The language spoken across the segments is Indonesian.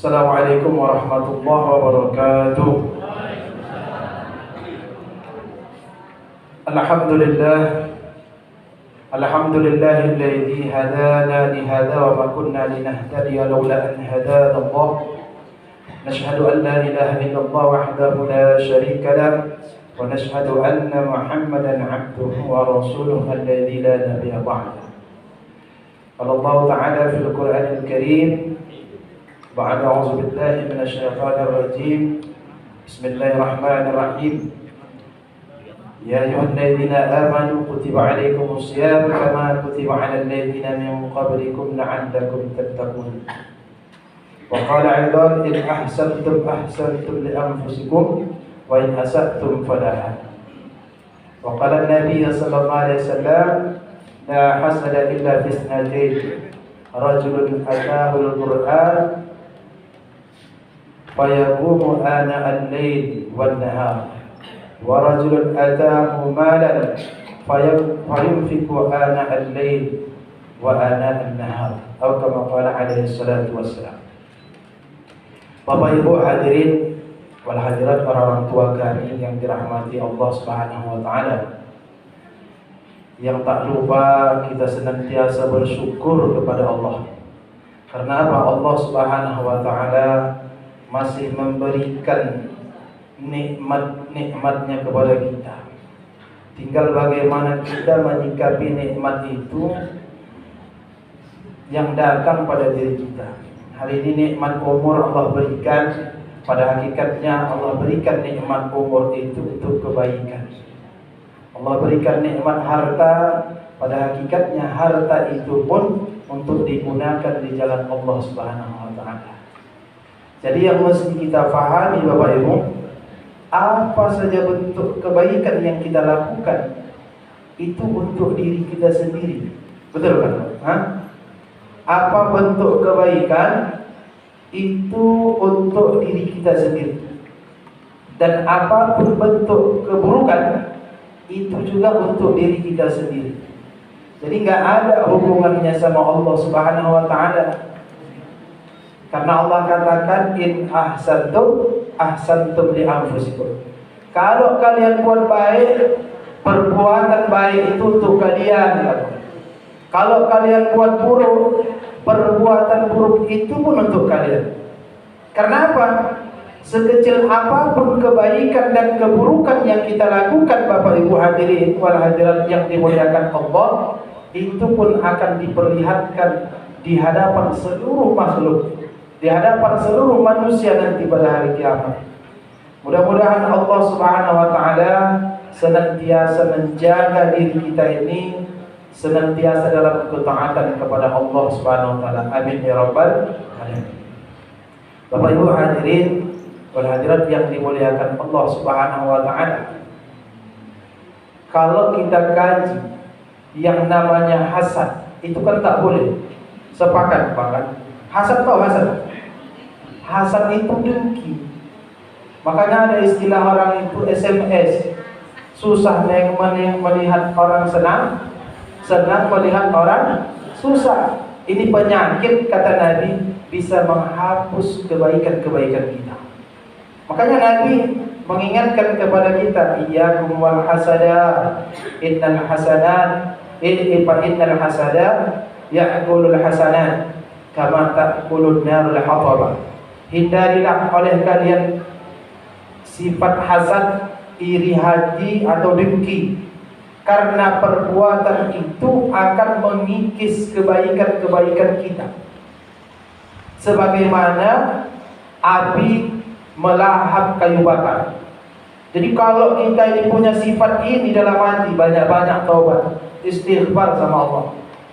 Assalamualaikum warahmatullahi wabarakatuh. Alhamdulillah. Alhamdulillahilladzi hadana li hadza wa ma kunna linahtadiya laula an hadana Allah. Nashhadu an la ilaha illallah wahdahu la syarika lah wa nashhadu anna Muhammadan 'abduhu wa rasuluhu alladzi la nabiyya ba'dahu. Allah Ta'ala fil Qur'anil Karim ba'da a'udzu billahi minasy syaithanir rajim. Bismillahirrahmanirrahim. Ya ayyuhalladzina amanu kutiba 'alaikumus syiyam kama kutiba 'alal ladzina min qablikum la'allakum tattaqun. Wa qala 'aidan in ahsantum ahsantum li anfusikum wa in asa'tum falaha. Wa qala an-nabiy sallallahu alaihi wasallam la hasada illa fi isnatain rajulun ataahu al-Qur'an fayaqumu ana al-layl wan-nahar wa rajulun ataahu malan fayunfiqu ana al-layl wa ana an-nahar atau kama qala alaihi salatu wassalam. Bapak Ibu hadirin wal hadirat, orang tua kami yang dirahmati Allah Subhanahu wa taala, yang tak lupa kita senantiasa bersyukur kepada Allah. Karena apa? Allah Subhanahu wa taala masih memberikan nikmat-nikmatnya kepada kita. Tinggal bagaimana kita menyikapi nikmat itu yang datang pada diri kita. Hari ini nikmat umur Allah berikan, pada hakikatnya Allah berikan nikmat umur itu untuk kebaikan. Allah berikan nikmat harta, pada hakikatnya harta itu pun untuk digunakan di jalan Allah Subhanahu wa taala. Jadi yang mesti kita fahami Bapak Ibu, apa saja bentuk kebaikan yang kita lakukan itu untuk diri kita sendiri. Betul kan? Apa bentuk kebaikan itu untuk diri kita sendiri. Dan apapun bentuk keburukan itu juga untuk diri kita sendiri. Jadi nggak ada hubungannya sama Allah Subhanahu wa taala. Karena Allah katakan in ahsantum li anfusikum. Kalau kalian buat baik, perbuatan baik itu untuk kalian. Kalau kalian buat buruk, perbuatan buruk itu pun untuk kalian. Karena apa? Sekecil apapun kebaikan dan keburukan yang kita lakukan Bapak Ibu hadirin wal hadirat yang dimuliakan Allah, itu pun akan diperlihatkan di hadapan seluruh makhluk, di hadapan seluruh manusia nanti pada hari kiamat. Mudah-mudahan Allah Subhanahu wa taala senantiasa menjaga diri kita ini senantiasa dalam ketaatan kepada Allah Subhanahu wa taala. Amin ya rabbal alamin. Bapak Ibu hadirin wal hadirat yang dimuliakan Allah Subhanahu wa taala, kalau kita kaji yang namanya hasad, itu kan tak boleh. Sepakat bahkan hasad, tahu hasad? Hasad itu dengki. Makanya ada istilah orang itu SMS, susah melihat orang senang, senang melihat orang susah. Ini penyakit kata Nabi, bisa menghapus kebaikan-kebaikan kita. Makanya Nabi mengingatkan kepada kita, iyyakum wal hasada innal hasanat innal hasada ya'kulul hasanat kama ta'kulun narul hatabah. Hindarilah oleh kalian sifat hasad, iri hati atau dengki, karena perbuatan itu akan mengikis kebaikan-kebaikan kita. Sebagaimana api melahap kayu bakar. Jadi kalau kita ini punya sifat ini dalam hati, banyak-banyak taubat, istighfar sama Allah.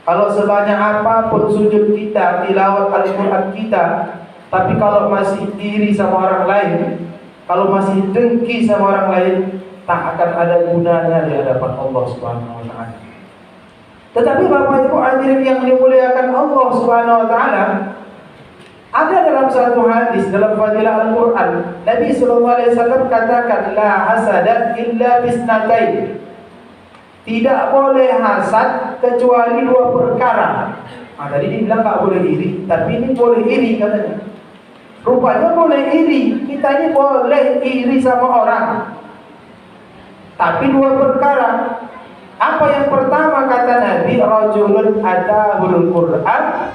Kalau sebanyak apapun sujud kita, tilawat Al-Quran kita, tapi kalau masih iri sama orang lain, kalau masih dengki sama orang lain, tak akan ada gunanya di hadapan Allah Subhanahu wa taala. Tetapi Bapak Ibu hadirin yang dimuliakan Allah Subhanahu wa taala, ada dalam satu hadis dalam fadilah Al-Quran, Nabi sallallahu alaihi wasallam katakan la hasada illa bisnatain. Tidak boleh hasad kecuali dua perkara. Tadi dibilang tak boleh iri, tapi ini boleh iri katanya. Rupanya boleh iri. Kita ini boleh iri sama orang. Tapi dua perkara. Apa yang pertama kata Nabi, rajulun atahul Qur'an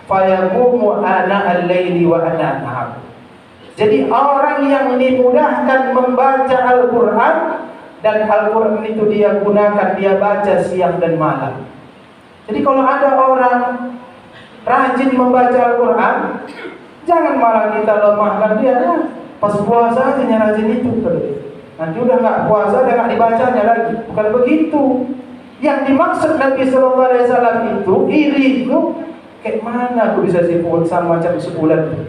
fayaqumu ana al-laili wa ana an-nahar. Jadi orang yang dimudahkan membaca Al-Qur'an, dan Al-Qur'an itu dia gunakan, dia baca siang dan malam. Jadi kalau ada orang rajin membaca Al-Quran, jangan malah kita lemahkan dia. Pas puasa aja rajin itu, nanti udah nggak puasa, udah nggak dibacanya lagi. Bukan begitu. Yang dimaksud Nabi Sallallahu Alaihi Wasallam itu iri itu kayak mana aku bisa sibuk sama macam sebulan.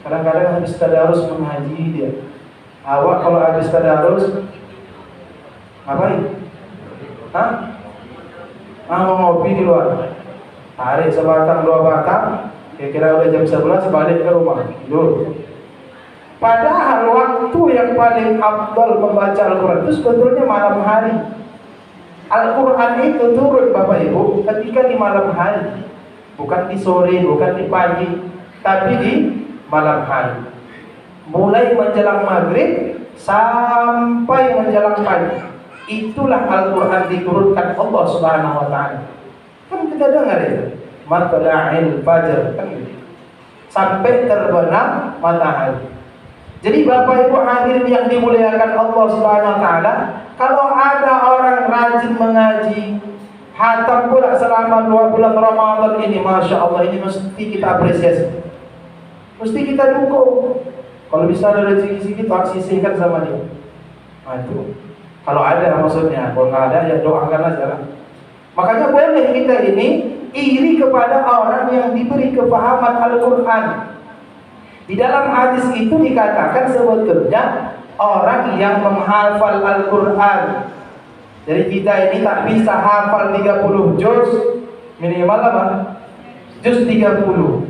Kadang-kadang habis tadarus mengaji dia. Awak kalau habis tadarus ngapain? Hah? Mau ngopi di luar, tarik sebatang dua batang, kira-kira udah jam 11 balik ke rumah tidur. Padahal waktu yang paling afdal membaca Al-Quran itu sebetulnya malam hari. Al-Quran itu turun Bapak Ibu ketika di malam hari, bukan di sore, bukan di pagi, tapi di malam hari. Mulai menjelang maghrib sampai menjelang pagi. Itulah Al-Quran diturunkan Allah Subhanahu wa Ta'ala. Kan kita dengar itu, matla'il fajr, kan gitu. Sampai terbenam matahari. Jadi Bapak Ibu hadirin yang dimuliakan Allah Subhanahu wa Ta'ala, kalau ada orang rajin mengaji, hatam pula selama 2 bulan Ramadan ini, Masya Allah, ini mesti kita apresiasi, mesti kita dukung. Kalau bisa ada rezeki sedikit, sisihkan sama dia. Nah itu kalau ada, maksudnya. Kalau nggak ada, ya doakan aja lah. Makanya boleh kita ini iri kepada orang yang diberi kepahaman Al-Quran. Di dalam hadis itu dikatakan sebetulnya orang yang menghafal Al-Quran. Jadi kita ini tak bisa hafal 30 juz, minimal apa? Juz 30.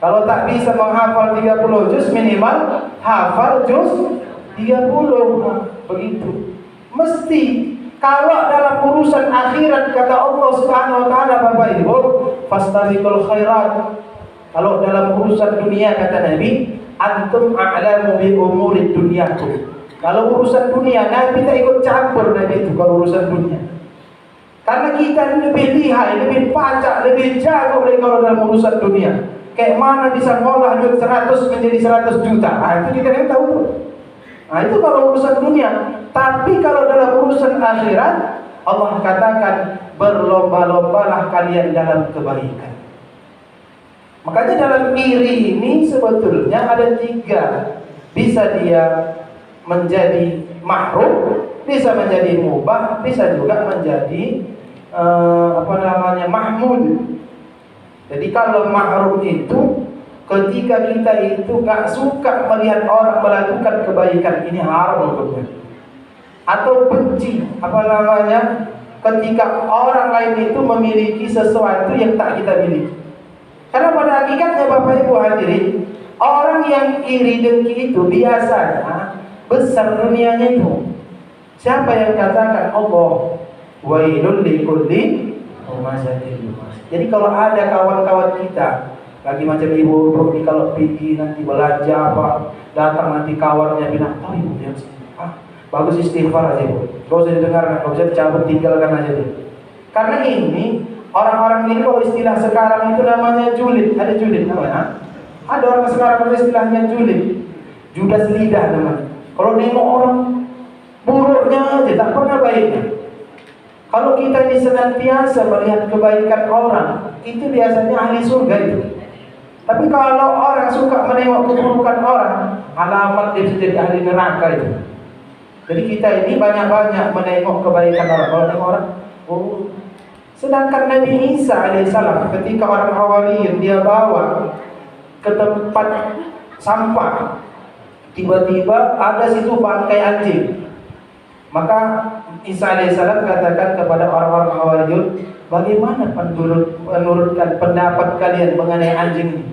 Kalau tak bisa menghafal 30 juz, minimal hafal juz 30. Begitu. Mesti kalau dalam urusan akhirat kata Allah Subhanahu wa Ta'ala, Bapak Ibu, fastabiqul khairat. Kalau dalam urusan dunia kata Nabi, antum a'lamu bi umuri dunyakum. Kalau urusan dunia Nabi tak ikut campur. Nabi itu kalau urusan dunia. Karena kita ini lebih lihai, lebih pacak, lebih jago dari kalau dalam urusan dunia. Kayak mana bisa ngolah duit 100 menjadi 100 juta. Nah, itu kita yang tahu tuh. Nah itu kalau urusan dunia. Tapi kalau dalam urusan akhirat, Allah katakan berlomba-lombalah kalian dalam kebaikan. Makanya dalam iri ini sebetulnya ada 3. Bisa dia menjadi mahrum, bisa menjadi mubah, bisa juga menjadi mahmud. Jadi kalau mahrum itu ketika kita itu gak suka melihat orang melakukan kebaikan, ini haram hukumnya. Atau benci, ketika orang lain itu memiliki sesuatu yang tak kita miliki. Karena pada hakikatnya Bapak Ibu hadirin, orang yang iri dengki itu biasanya besar dunianya itu. Siapa yang katakan Allah wailul likulli humazatin. Jadi kalau ada kawan-kawan kita lagi macam ibu ini, kalau pergi nanti belanja apa, datang nanti kawannya bilang, oh ibu dia bagus istighfar aja ibu, gak usah didengar, gak usah dicabut, tinggalkan aja deh. Karena ini orang-orang ini kalau istilah sekarang itu namanya julid. Ada julid namanya. Ada orang sekarang istilahnya julid, judas lidah namanya. Kalau nengok orang buruknya aja, tak pernah baiknya. Kalau kita ini senantiasa melihat kebaikan orang, itu biasanya ahli surga itu. Tapi kalau orang suka menengok keburukan orang, alamat dia jadi ahli neraka itu. Jadi kita ini banyak-banyak menengok kebaikan orang. Kalau nengok orang, oh. Sedangkan Nabi Isa alaihissalam ketika orang Hawariyin dia bawa ke tempat sampah, tiba-tiba ada situ bangkai anjing. Maka Isa alaihissalam katakan kepada orang-orang Hawariyun, bagaimana menurutkan pendapat kalian mengenai anjing ini?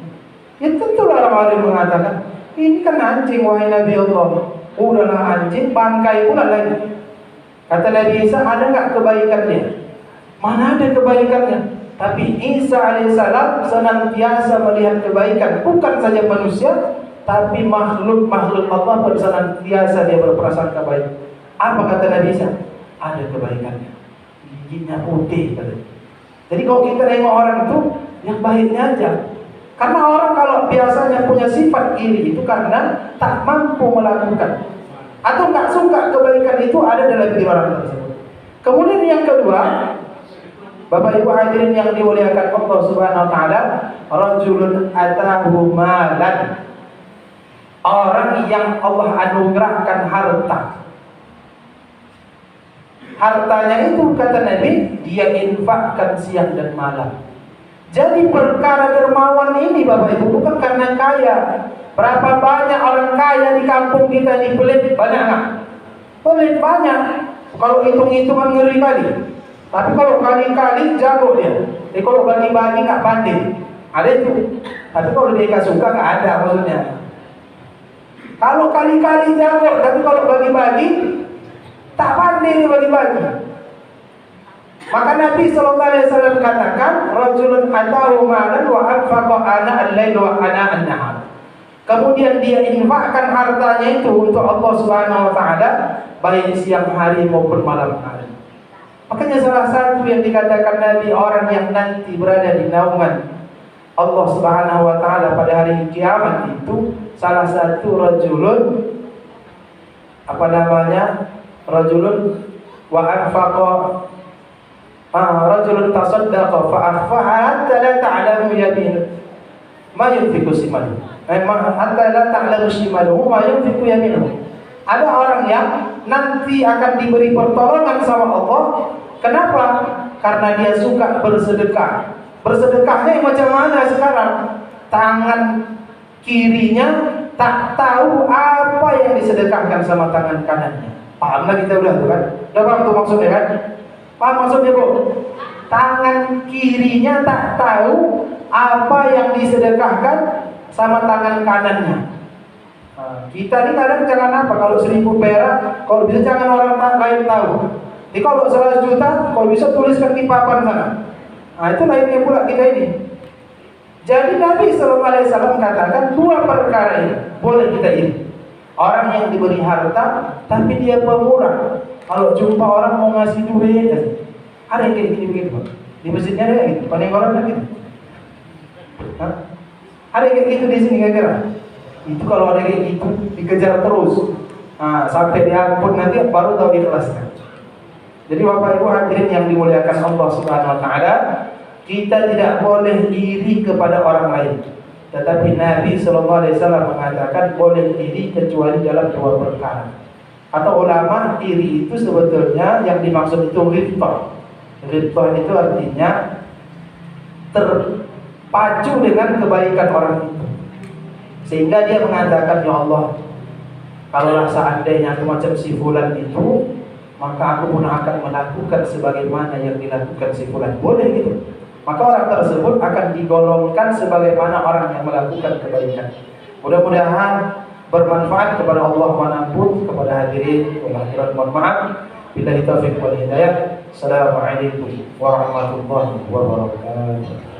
Ya tentulah orang-orang mengatakan, ini kan anjing wahai Nabi Allah. Udahlah anjing, bangkai pula lagi. Kata Nabi Isa, ada nggak kebaikannya? Mana ada kebaikannya? Tapi Isa alaihissalam senantiasa melihat kebaikan, bukan saja manusia, tapi makhluk-makhluk Allah pun senantiasa dia berprasangka baik. Apa kata Nabi Isa? Ada kebaikannya. Giginya putih katanya. Jadi kalau kita tengok orang itu yang baiknya aja. Karena orang kalau biasanya punya sifat iri itu karena tak mampu melakukan atau nggak suka kebaikan itu ada dalam diri orang tersebut. Kemudian yang kedua, Bapak Ibu hadirin yang dimuliakan Allah Subhanahu wa taala, rajulun atahu malan. Orang yang Allah anugerahkan harta. Hartanya itu kata Nabi, dia infakkan siang dan malam. Jadi perkara dermawan ini Bapak Ibu bukan karena kaya. Berapa banyak orang kaya di kampung kita ini, pelit banyak nggak? Pelit banyak. Kalau hitung-hitungan ngeri kali. Tapi kalau kali-kali jago dia. Jadi kalau bagi-bagi nggak pandai. Ada itu. Tapi kalau dia nggak suka nggak ada maksudnya. Kalau kali-kali jago, tapi kalau bagi-bagi tak pandai dia bagi-bagi. Maka Nabi SAW katakan, rajulun atahu malan wa anfaqa ana al-lail wa ana an-nahar. Kemudian dia infakkan hartanya itu untuk Allah Subhanahu wa taala baik siang hari maupun malam hari. Makanya salah satu yang dikatakan Nabi, orang yang nanti berada di naungan Allah Subhanahu wa taala pada hari kiamat itu salah satu rajulun rajulun wa anfaqa rajulun tasaddaqa fa akhfaha hatta la ta'lamu yaminuhu ma yunfiqu shimaluhu hatta la ta'lamu shimaluhu ma yunfiqu yaminuhu. Ada orang yang nanti akan diberi pertolongan sama Allah. Kenapa? Karena dia suka bersedekah. Bersedekahnya macam mana sekarang? Tangan kirinya tak tahu apa yang disedekahkan sama tangan kanannya. Pahamlah kita udah tuh kan? Udah paham tuh maksudnya kan? Paham maksudnya Bu? Tangan kirinya tak tahu apa yang disedekahkan sama tangan kanannya. Nah, kita ini kadang jangan apa, kalau 1.000 perak, kalau bisa jangan orang lain tahu. Jadi kalau 100 juta, kalau bisa tuliskan di papan sana. Nah itu lainnya pula kita ini. Jadi Nabi SAW katakan dua perkara ini boleh kita ini. Orang yang diberi harta, tapi dia pemurah. Kalau jumpa orang mau ngasih duit, ada yang kayak gini begitu, Pak. Di masjidnya ada yang gitu, paling orang gitu. Hah? Ada yang kayak gitu di sini kira-kira. Itu kalau ada kayak gitu dikejar terus. Nah, sampai diampun nanti baru tahu ikhlasnya. Jadi Bapak Ibu hadirin yang dimuliakan Allah Subhanahu wa taala, kita tidak boleh iri kepada orang lain. Tetapi Nabi SAW mengatakan boleh iri kecuali dalam dua perkara. Atau ulama, iri itu sebetulnya yang dimaksud itu ghibtah. Ghibtah itu artinya terpacu dengan kebaikan orang itu. Sehingga dia mengatakan, ya Allah, kalaulah seandainya aku macam si fulan itu, maka aku pun akan melakukan sebagaimana yang dilakukan si fulan. Boleh gitu. Maka orang tersebut akan digolongkan sebagaimana orang yang melakukan kebaikan. Mudah-mudahan bermanfaat kepada Allah manapun, kepada hadirin wal hadirat. Mohon maaf. Billahi taufiq wal hidayah. Assalamualaikum warahmatullahi wabarakatuh.